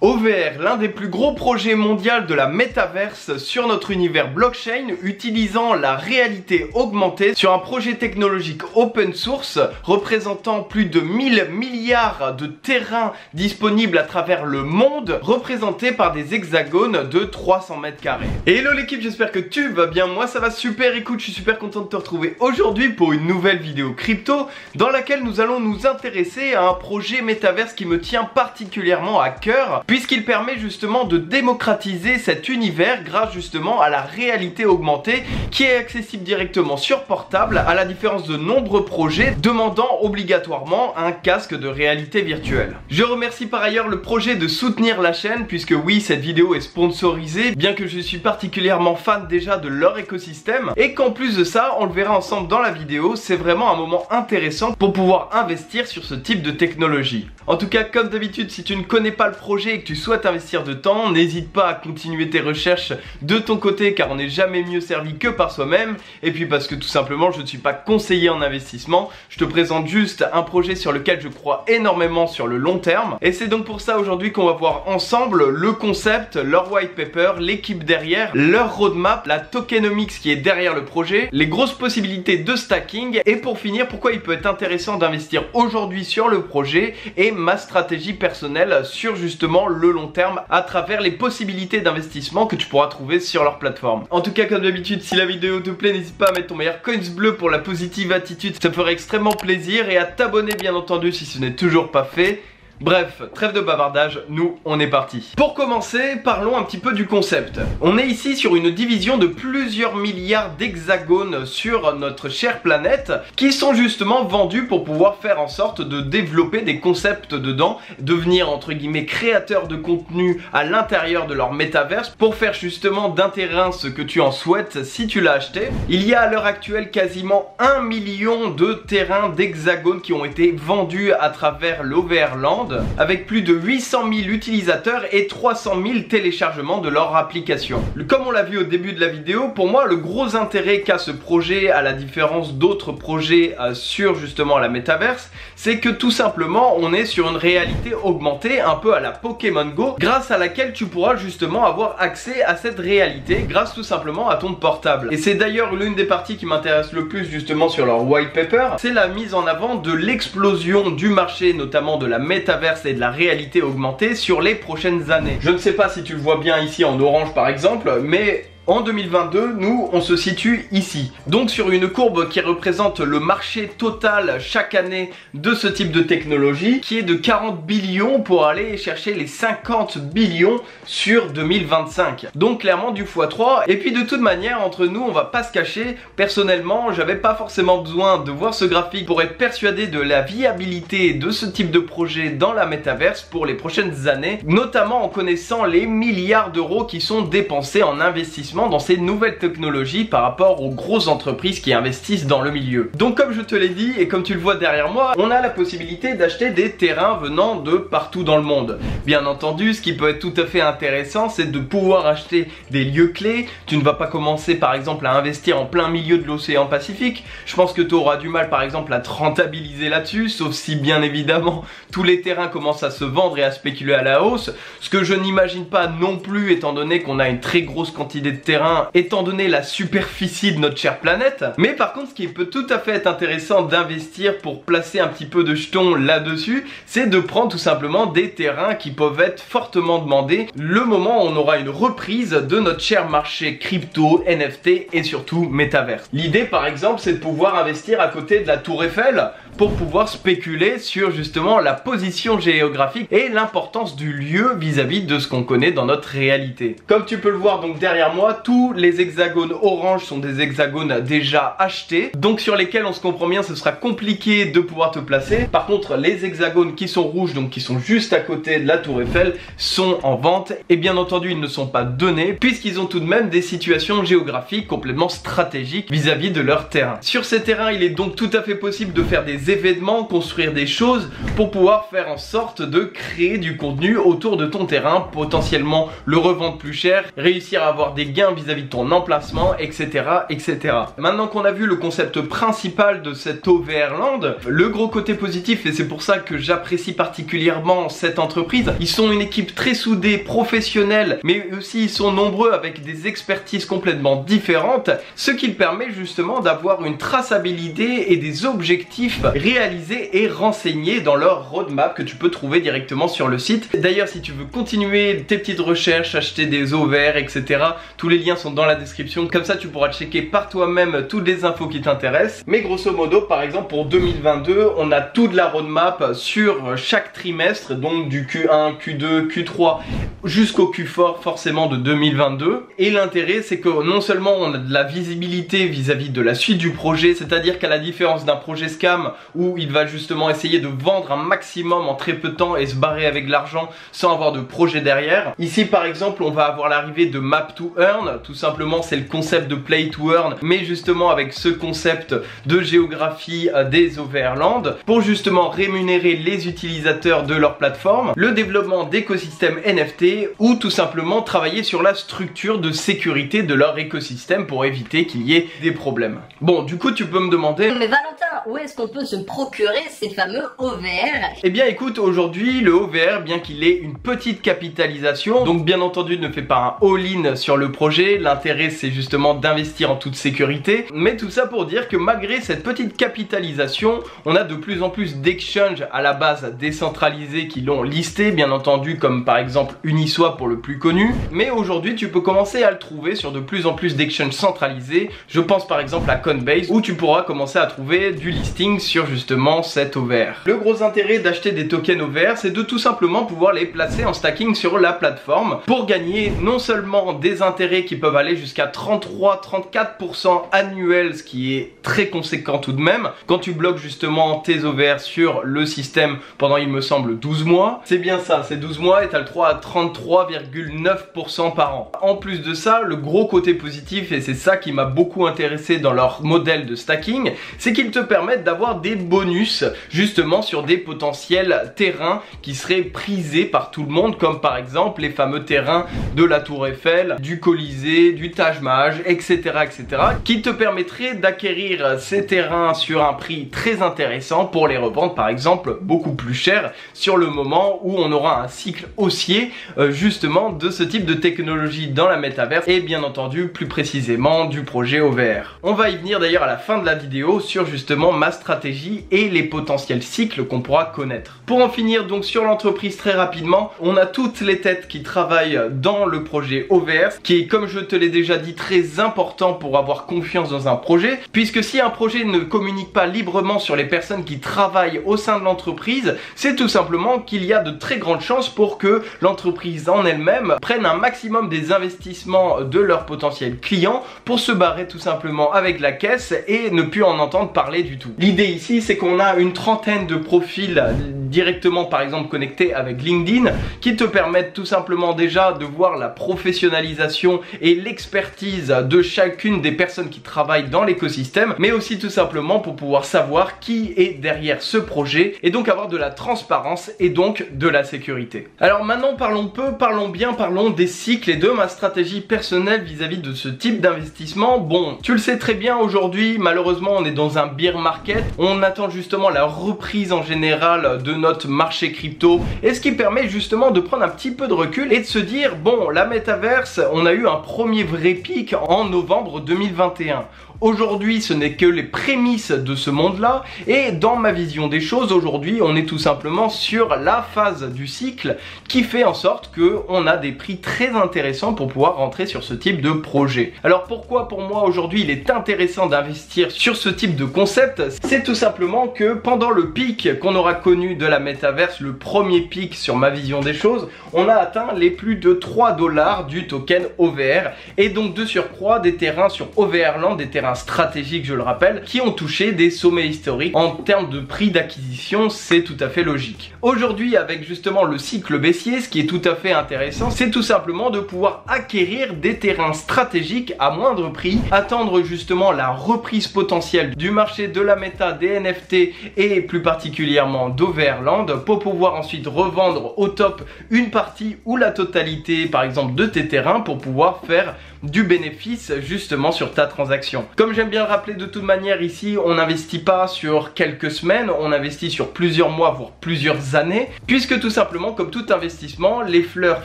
OVR, l'un des plus gros projets mondiaux de la métaverse sur notre univers blockchain, utilisant la réalité augmentée sur un projet technologique open source représentant plus de 1000 milliards de terrains disponibles à travers le monde, représentés par des hexagones de 300 mètres carrés. Hello l'équipe, j'espère que tu vas bien, moi ça va super. Écoute, je suis super content de te retrouver aujourd'hui pour une nouvelle vidéo crypto dans laquelle nous allons nous intéresser à un projet métaverse qui me tient particulièrement à cœur, puisqu'il permet justement de démocratiser cet univers grâce justement à la réalité augmentée qui est accessible directement sur portable, à la différence de nombreux projets demandant obligatoirement un casque de réalité virtuelle. Je remercie par ailleurs le projet de soutenir la chaîne, puisque oui, cette vidéo est sponsorisée, bien que je suis particulièrement fan déjà de leur écosystème, et qu'en plus de ça, on le verra ensemble dans la vidéo, c'est vraiment un moment intéressant pour pouvoir investir sur ce type de technologie. En tout cas, comme d'habitude, si tu ne connais pas le projet et que tu souhaites investir de temps, n'hésite pas à continuer tes recherches de ton côté, car on n'est jamais mieux servi que par soi-même. Et puis parce que tout simplement, je ne suis pas conseiller en investissement, je te présente juste un projet sur lequel je crois énormément sur le long terme. Et c'est donc pour ça aujourd'hui qu'on va voir ensemble le concept, leur white paper, l'équipe derrière, leur roadmap, la tokenomics qui est derrière le projet, les grosses possibilités de stacking, et pour finir, pourquoi il peut être intéressant d'investir aujourd'hui sur le projet et ma stratégie personnelle sur justement le long terme à travers les possibilités d'investissement que tu pourras trouver sur leur plateforme. En tout cas, comme d'habitude, si la vidéo te plaît, n'hésite pas à mettre ton meilleur coins bleu pour la positive attitude, ça me ferait extrêmement plaisir, et à t'abonner bien entendu si ce n'est toujours pas fait. Bref, trêve de bavardage, nous on est parti. Pour commencer, parlons un petit peu du concept. On est ici sur une division de plusieurs milliards d'hexagones sur notre chère planète qui sont justement vendus pour pouvoir faire en sorte de développer des concepts dedans, devenir entre guillemets créateurs de contenu à l'intérieur de leur métaverse pour faire justement d'un terrain ce que tu en souhaites si tu l'as acheté. Il y a à l'heure actuelle quasiment 1 million de terrains d'hexagones qui ont été vendus à travers l'Overland, avec plus de 800 000 utilisateurs et 300 000 téléchargements de leur application. Comme on l'a vu au début de la vidéo, pour moi le gros intérêt qu'a ce projet, à la différence d'autres projets sur justement la métaverse, c'est que tout simplement on est sur une réalité augmentée un peu à la Pokémon Go, grâce à laquelle tu pourras justement avoir accès à cette réalité grâce tout simplement à ton portable. Et c'est d'ailleurs l'une des parties qui m'intéresse le plus justement sur leur white paper, c'est la mise en avant de l'explosion du marché, notamment de la métaverse et de la réalité augmentée sur les prochaines années. Je ne sais pas si tu le vois bien ici en orange par exemple, mais en 2022, nous, on se situe ici. Donc sur une courbe qui représente le marché total chaque année de ce type de technologie, qui est de 40 billions pour aller chercher les 50 billions sur 2025. Donc clairement du x3. Et puis de toute manière, entre nous, on va pas se cacher. Personnellement, j'avais pas forcément besoin de voir ce graphique pour être persuadé de la viabilité de ce type de projet dans la métaverse pour les prochaines années, notamment en connaissant les milliards d'euros qui sont dépensés en investissement dans ces nouvelles technologies par rapport aux grosses entreprises qui investissent dans le milieu. Donc comme je te l'ai dit et comme tu le vois derrière moi, on a la possibilité d'acheter des terrains venant de partout dans le monde. Bien entendu, ce qui peut être tout à fait intéressant, c'est de pouvoir acheter des lieux clés. Tu ne vas pas commencer par exemple à investir en plein milieu de l'océan Pacifique. Je pense que tu auras du mal par exemple à te rentabiliser là-dessus, sauf si bien évidemment tous les terrains commencent à se vendre et à spéculer à la hausse, ce que je n'imagine pas non plus étant donné qu'on a une très grosse quantité de terrain, étant donné la superficie de notre chère planète. Mais par contre, ce qui peut tout à fait être intéressant d'investir pour placer un petit peu de jetons là-dessus, c'est de prendre tout simplement des terrains qui peuvent être fortement demandés le moment où on aura une reprise de notre cher marché crypto, NFT et surtout métaverse. L'idée par exemple, c'est de pouvoir investir à côté de la Tour Eiffel pour pouvoir spéculer sur justement la position géographique et l'importance du lieu vis-à-vis de ce qu'on connaît dans notre réalité. Comme tu peux le voir donc derrière moi, tous les hexagones orange sont des hexagones déjà achetés, donc sur lesquels on se comprend bien, ce sera compliqué de pouvoir te placer. Par contre, les hexagones qui sont rouges, donc qui sont juste à côté de la Tour Eiffel, sont en vente, et bien entendu ils ne sont pas donnés puisqu'ils ont tout de même des situations géographiques complètement stratégiques vis-à-vis de leur terrain. Sur ces terrains, il est donc tout à fait possible de faire des événements, construire des choses pour pouvoir faire en sorte de créer du contenu autour de ton terrain, potentiellement le revendre plus cher, réussir à avoir des gains bien vis-à-vis de ton emplacement, etc., etc. Maintenant qu'on a vu le concept principal de cet Overland, le gros côté positif, et c'est pour ça que j'apprécie particulièrement cette entreprise, ils sont une équipe très soudée, professionnelle, mais aussi ils sont nombreux avec des expertises complètement différentes, ce qui permet justement d'avoir une traçabilité et des objectifs réalisés et renseignés dans leur roadmap que tu peux trouver directement sur le site. D'ailleurs, si tu veux continuer tes petites recherches, acheter des ovaires, etc., tous les liens sont dans la description, comme ça tu pourras checker par toi-même toutes les infos qui t'intéressent. Mais grosso modo, par exemple pour 2022, on a toute la roadmap sur chaque trimestre, donc du Q1, Q2, Q3 jusqu'au Q4 forcément de 2022. Et l'intérêt, c'est que non seulement on a de la visibilité vis-à-vis de la suite du projet, c'est-à-dire qu'à la différence d'un projet scam où il va justement essayer de vendre un maximum en très peu de temps et se barrer avec l'argent sans avoir de projet derrière, ici par exemple on va avoir l'arrivée de Map to Earn. Tout simplement c'est le concept de Play to Earn, mais justement avec ce concept de géographie des Overland pour justement rémunérer les utilisateurs de leur plateforme, le développement d'écosystèmes NFT ou tout simplement travailler sur la structure de sécurité de leur écosystème pour éviter qu'il y ait des problèmes. Bon, du coup tu peux me demander, mais Valentin, où est-ce qu'on peut se procurer ces fameux OVR? Eh bien écoute, aujourd'hui le OVR, bien qu'il ait une petite capitalisation, donc bien entendu ne fais pas un all-in sur le projet, l'intérêt c'est justement d'investir en toute sécurité, mais tout ça pour dire que malgré cette petite capitalisation, on a de plus en plus d'exchanges à la base décentralisés qui l'ont listé, bien entendu, comme par exemple Uniswap pour le plus connu, mais aujourd'hui tu peux commencer à le trouver sur de plus en plus d'exchanges centralisés. Je pense par exemple à Coinbase où tu pourras commencer à trouver du listing sur justement cet OVR. Le gros intérêt d'acheter des tokens OVR, c'est de tout simplement pouvoir les placer en stacking sur la plateforme pour gagner non seulement des intérêts qui peuvent aller jusqu'à 33-34% annuels, ce qui est très conséquent tout de même, quand tu bloques justement tes OVR sur le système pendant il me semble 12 mois, c'est bien ça, c'est 12 mois et tu as le droit à 33,9% par an. En plus de ça, le gros côté positif, et c'est ça qui m'a beaucoup intéressé dans leur modèle de stacking, c'est qu'ils te permettent d'avoir des bonus justement sur des potentiels terrains qui seraient prisés par tout le monde, comme par exemple les fameux terrains de la Tour Eiffel, du Colisée, du Taj Mahal, etc., etc., qui te permettraient d'acquérir ces terrains sur un prix très intéressant pour les revendre par exemple beaucoup plus cher sur le moment où on aura un cycle haussier justement de ce type de technologie dans la métaverse et bien entendu plus précisément du projet OVR. On va y venir d'ailleurs à la fin de la vidéo sur justement ma stratégie et les potentiels cycles qu'on pourra connaître. Pour en finir donc sur l'entreprise très rapidement, on a toutes les têtes qui travaillent dans le projet OVR, qui est, comme je te l'ai déjà dit, très important pour avoir confiance dans un projet, puisque si un projet ne communique pas librement sur les personnes qui travaillent au sein de l'entreprise, c'est tout simplement qu'il y a de très grandes chances pour que l'entreprise en elle-même prenne un maximum des investissements de leurs potentiels clients pour se barrer tout simplement avec la caisse et ne plus en entendre parler du tout. L'idée ici, c'est qu'on a une trentaine de profils directement par exemple connectés avec LinkedIn qui te permettent tout simplement déjà de voir la professionnalisation et l'expertise de chacune des personnes qui travaillent dans l'écosystème, mais aussi tout simplement pour pouvoir savoir qui est derrière ce projet et donc avoir de la transparence et donc de la sécurité. Alors maintenant parlons peu, parlons bien, parlons des cycles et de ma stratégie personnelle vis-à-vis de ce type d'investissement. Bon, tu le sais très bien, aujourd'hui malheureusement on est dans un bear market, on attend justement la reprise en général de notre marché crypto, et ce qui permet justement de prendre un petit peu de recul et de se dire bon, la métaverse, on a eu un premier vrai pic en novembre 2021. Aujourd'hui, ce n'est que les prémices de ce monde-là, et dans ma vision des choses, aujourd'hui, on est tout simplement sur la phase du cycle qui fait en sorte qu'on a des prix très intéressants pour pouvoir rentrer sur ce type de projet. Alors pourquoi pour moi aujourd'hui il est intéressant d'investir sur ce type de concept? C'est tout simplement que pendant le pic qu'on aura connu de la métaverse, le premier pic sur ma vision des choses, on a atteint les plus de 3 $ du token OVR, et donc de surcroît des terrains sur Overland, des terrains terrains stratégiques, je le rappelle, qui ont touché des sommets historiques. En termes de prix d'acquisition, c'est tout à fait logique. Aujourd'hui, avec justement le cycle baissier, ce qui est tout à fait intéressant, c'est tout simplement de pouvoir acquérir des terrains stratégiques à moindre prix, attendre justement la reprise potentielle du marché de la méta, des NFT et plus particulièrement d'Overland pour pouvoir ensuite revendre au top une partie ou la totalité par exemple de tes terrains pour pouvoir faire du bénéfice justement sur ta transaction. Comme j'aime bien le rappeler de toute manière ici, on n'investit pas sur quelques semaines, on investit sur plusieurs mois voire plusieurs années, puisque tout simplement comme tout investissement, les fleurs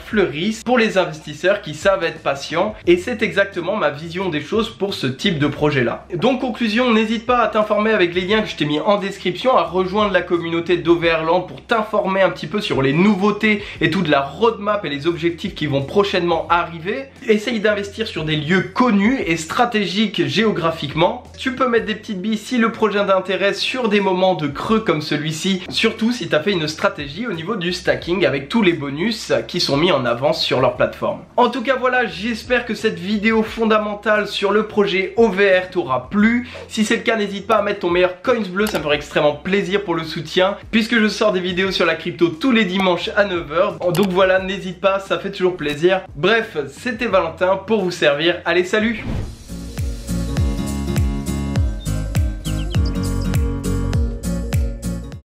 fleurissent pour les investisseurs qui savent être patients, et c'est exactement ma vision des choses pour ce type de projet là. Donc conclusion, n'hésite pas à t'informer avec les liens que je t'ai mis en description, à rejoindre la communauté d'Overland pour t'informer un petit peu sur les nouveautés et toute la roadmap et les objectifs qui vont prochainement arriver. Essaye d'investir sur des lieux connus et stratégiques géographiquement. Tu peux mettre des petites billes si le projet t'intéresse sur des moments de creux comme celui-ci, surtout si tu as fait une stratégie au niveau du stacking avec tous les bonus qui sont mis en avance sur leur plateforme. En tout cas voilà, j'espère que cette vidéo fondamentale sur le projet OVR t'aura plu. Si c'est le cas, n'hésite pas à mettre ton meilleur coins bleu, ça me ferait extrêmement plaisir pour le soutien, puisque je sors des vidéos sur la crypto tous les dimanches à 9 h. Donc voilà, n'hésite pas, ça fait toujours plaisir. Bref, c'était Valentin pour vous servir. Allez, salut!